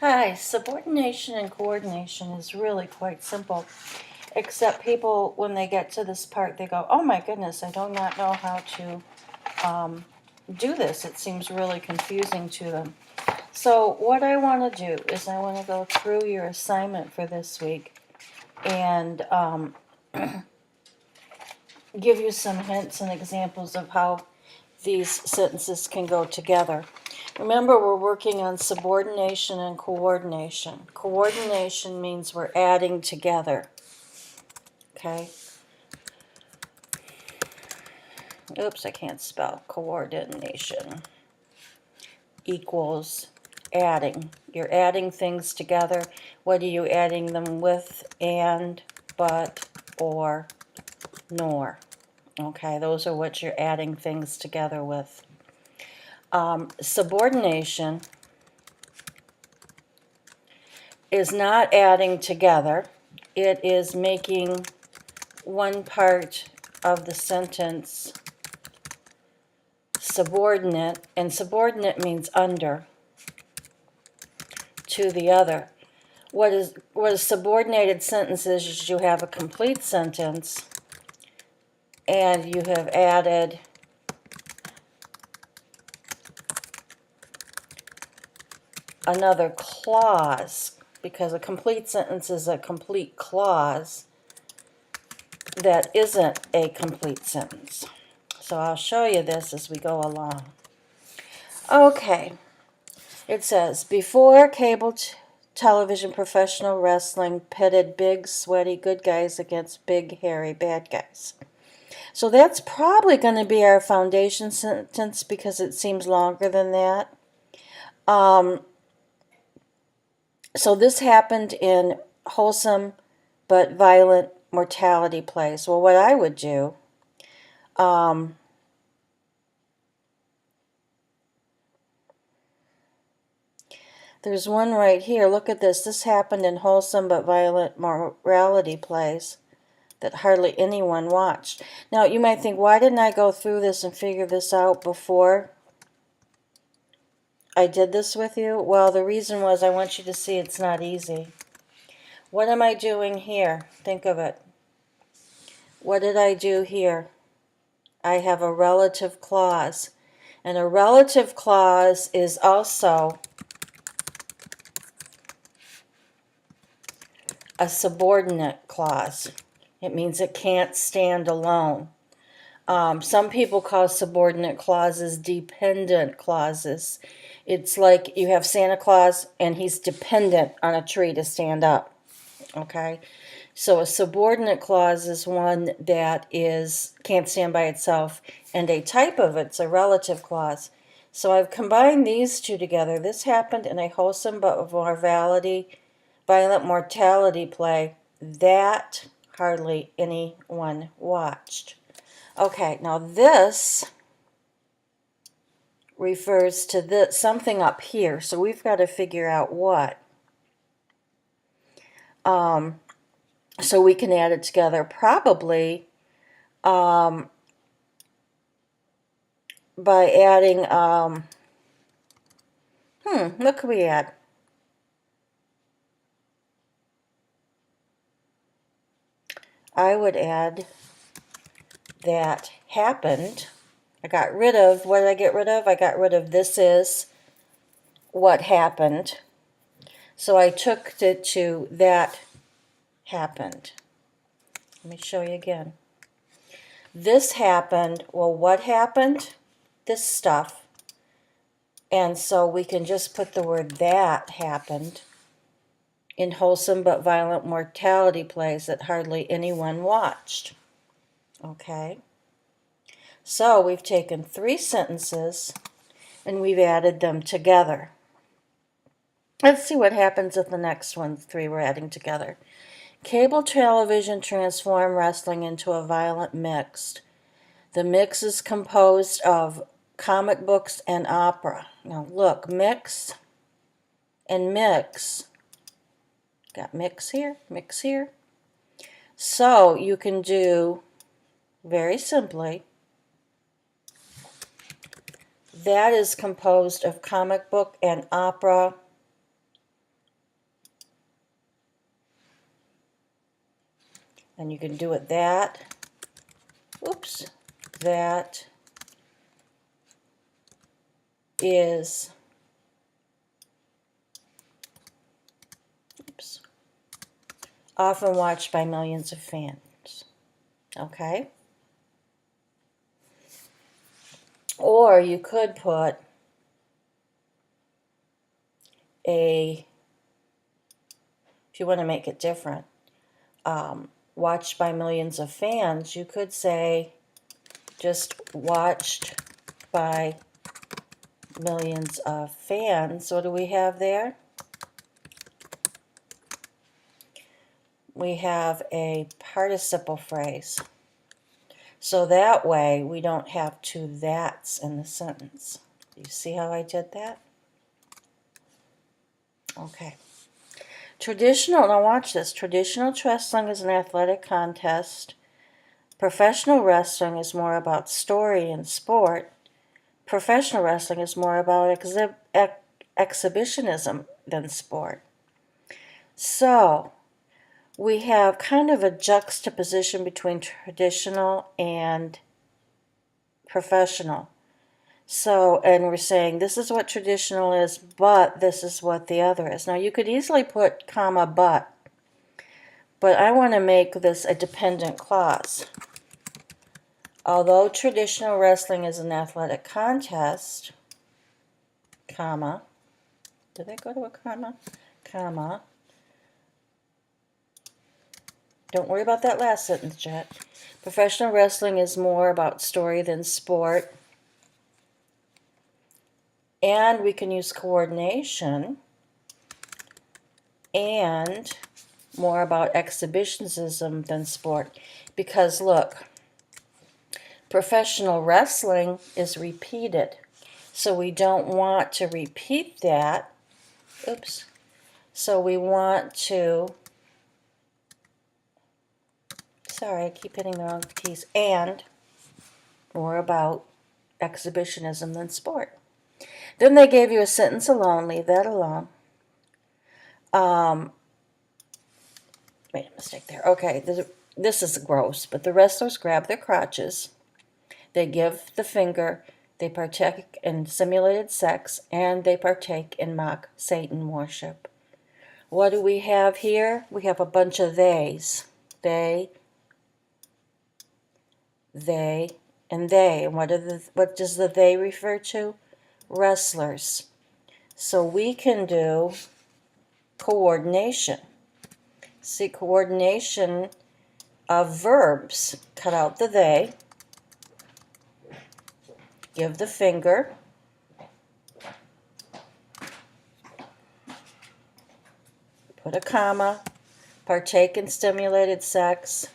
Hi, subordination and coordination is really quite simple, except people, when they get to this part, they go, oh my goodness, I do not know how to do this. It seems really confusing to them. So what I want to do is I want to go through your assignment for this week and give you some hints and examples of how these sentences can go together. Remember, we're working on subordination and coordination. Coordination means we're adding together. Okay? Oops, I can't spell. Coordination equals adding. You're adding things together. What are you adding them with? And, but, or, nor. Okay, those are what you're adding things together with. Subordination is not adding together. It is making one part of the sentence subordinate, and subordinate means under, to the other. What a subordinated sentence is you have a complete sentence and you have added another clause, because a complete sentence is a complete clause that isn't a complete sentence. So I'll show you this as we go along. Okay, it says, before cable television, professional wrestling pitted big, sweaty good guys against big, hairy bad guys. So that's probably going to be our foundation sentence because it seems longer than that. So this happened in wholesome but violent mortality plays. Well, what I would do, there's one right here. Look at this. This happened in wholesome but violent morality plays that hardly anyone watched. Now, you might think, why didn't I go through this and figure this out before I did this with you? Well, the reason was I want you to see it's not easy. What am I doing here? Think of it. What did I do here? I have a relative clause. And a relative clause is also a subordinate clause. It means it can't stand alone. Some people call subordinate clauses dependent clauses. It's like you have Santa Claus and he's dependent on a tree to stand up. Okay? So a subordinate clause is one that can't stand by itself, and a type of it's a relative clause. So I've combined these two together. This happened in a wholesome but violent mortality play that hardly anyone watched. Okay, now this refers to something up here, so we've got to figure out what. So we can add it together probably by adding, what could we add? I would add that happened. I got rid of, what did I get rid of? I got rid of this is what happened. So I took it to that happened. Let me show you again. This happened. Well, what happened? This stuff. And so we can just put the word that happened in wholesome but violent mortality plays that hardly anyone watched. Okay? So we've taken 3 sentences and we've added them together. Let's see what happens if the next one, 3 we're adding together. Cable television transformed wrestling into a violent mix. The mix is composed of comic books and opera. Now look, mix and mix. Got mix here, mix here. So you can do, very simply, that is composed of comic book and opera And you can do it that, oops, that is, oops, often watched by millions of fans. Okay? Or you could put if you want to make it different, watched by millions of fans, you could say just watched by millions of fans. What do we have there? We have a participle phrase. So that way we don't have two that's in the sentence. You see how I did that? Okay. Traditional, now watch this. Traditional wrestling is an athletic contest. Professional wrestling is more about story and sport. Professional wrestling is more about exhibitionism than sport. So, we have kind of a juxtaposition between traditional and professional. So, and we're saying this is what traditional is, but this is what the other is. Now, you could easily put comma, but I want to make this a dependent clause. Although traditional wrestling is an athletic contest, comma, did I go to a comma? Comma. Don't worry about that last sentence yet. Professional wrestling is more about story than sport. And we can use coordination and more about exhibitionism than sport. Because look, professional wrestling is repeated. So we don't want to repeat that. Oops. So we want to, sorry, I keep hitting the wrong keys, and more about exhibitionism than sport. Then they gave you a sentence alone, leave that alone. Made a mistake there. Okay, this is gross, but the wrestlers grab their crotches, they give the finger, they partake in simulated sex, and they partake in mock Satan worship. What do we have here? We have a bunch of theys. They, and they. And what does the they refer to? Wrestlers. So we can do coordination. See, coordination of verbs. Cut out the they. Give the finger. Put a comma. Partake in stimulated sex.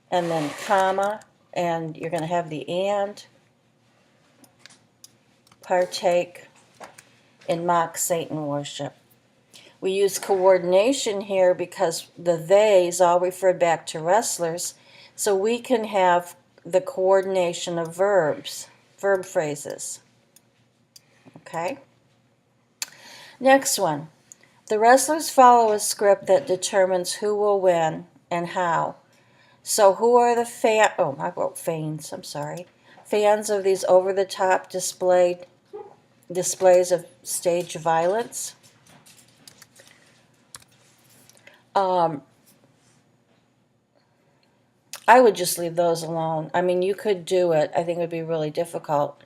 And then comma. And you're going to have the and. Partake in mock Satan worship. We use coordination here because the theys all referred back to wrestlers, so we can have the coordination of verbs, verb phrases. Okay? Next one. The wrestlers follow a script that determines who will win and how. So who are the fans, I'm sorry. Fans of these over-the-top displays of stage violence. I would just leave those alone. I mean, you could do it. I think it would be really difficult.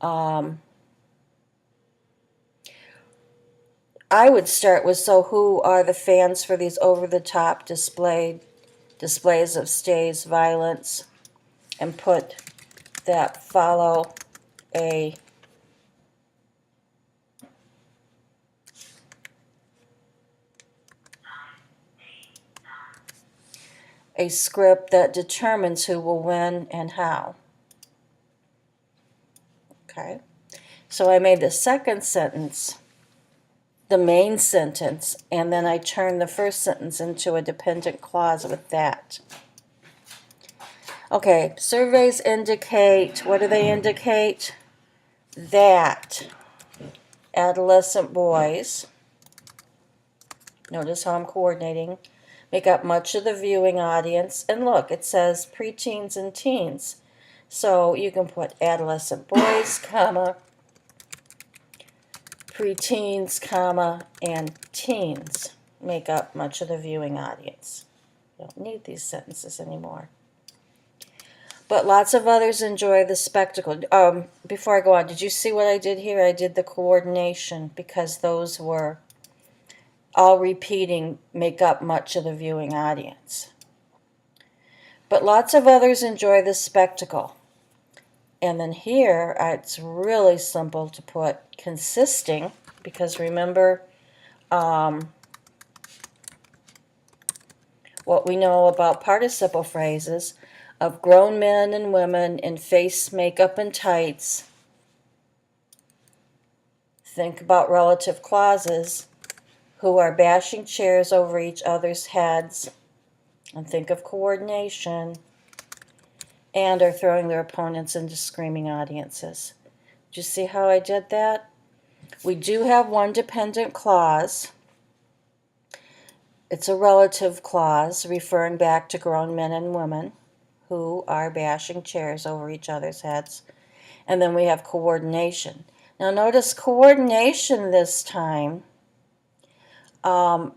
I would start with, so who are the fans for these over-the-top displays of stage violence, and put that follow a script that determines who will win and how. Okay, so I made the second sentence the main sentence, and then I turned the first sentence into a dependent clause with that. Okay, surveys indicate, what do they indicate? That adolescent boys, notice how I'm coordinating, make up much of the viewing audience. And look, it says preteens and teens. So you can put adolescent boys, comma, preteens, comma, and teens make up much of the viewing audience. You don't need these sentences anymore. But lots of others enjoy the spectacle. Before I go on, did you see what I did here? I did the coordination because those were all repeating, make up much of the viewing audience. But lots of others enjoy the spectacle. And then here, it's really simple to put consisting, because remember what we know about participle phrases of grown men and women in face makeup and tights. Think about relative clauses, who are bashing chairs over each other's heads, and think of coordination, and are throwing their opponents into screaming audiences. Did you see how I did that? We do have one dependent clause. It's a relative clause referring back to grown men and women who are bashing chairs over each other's heads. And then we have coordination. Now notice coordination this time. Oh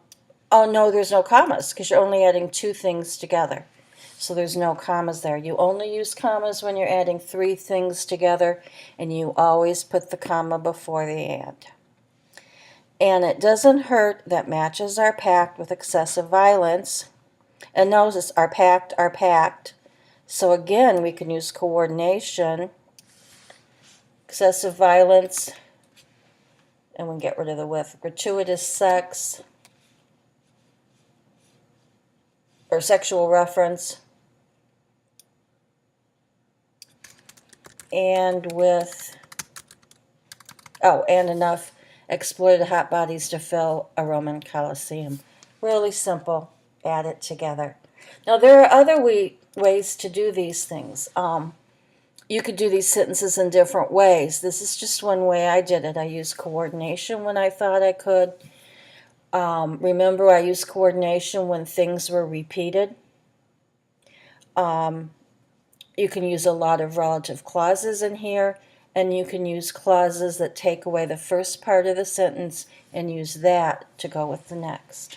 no, there's no commas because you're only adding two things together. So there's no commas there. You only use commas when you're adding three things together, and you always put the comma before the and. And it doesn't hurt that matches are packed with excessive violence. And notice are packed. So again, we can use coordination, excessive violence, and we can get rid of the with gratuitous sex or sexual reference, and with, and enough exploited hot bodies to fill a Roman Colosseum. Really simple. Add it together. Now there are other ways to do these things. You could do these sentences in different ways. This is just one way I did it. I used coordination when I thought I could. Remember, I used coordination when things were repeated. You can use a lot of relative clauses in here, and you can use clauses that take away the first part of the sentence and use that to go with the next.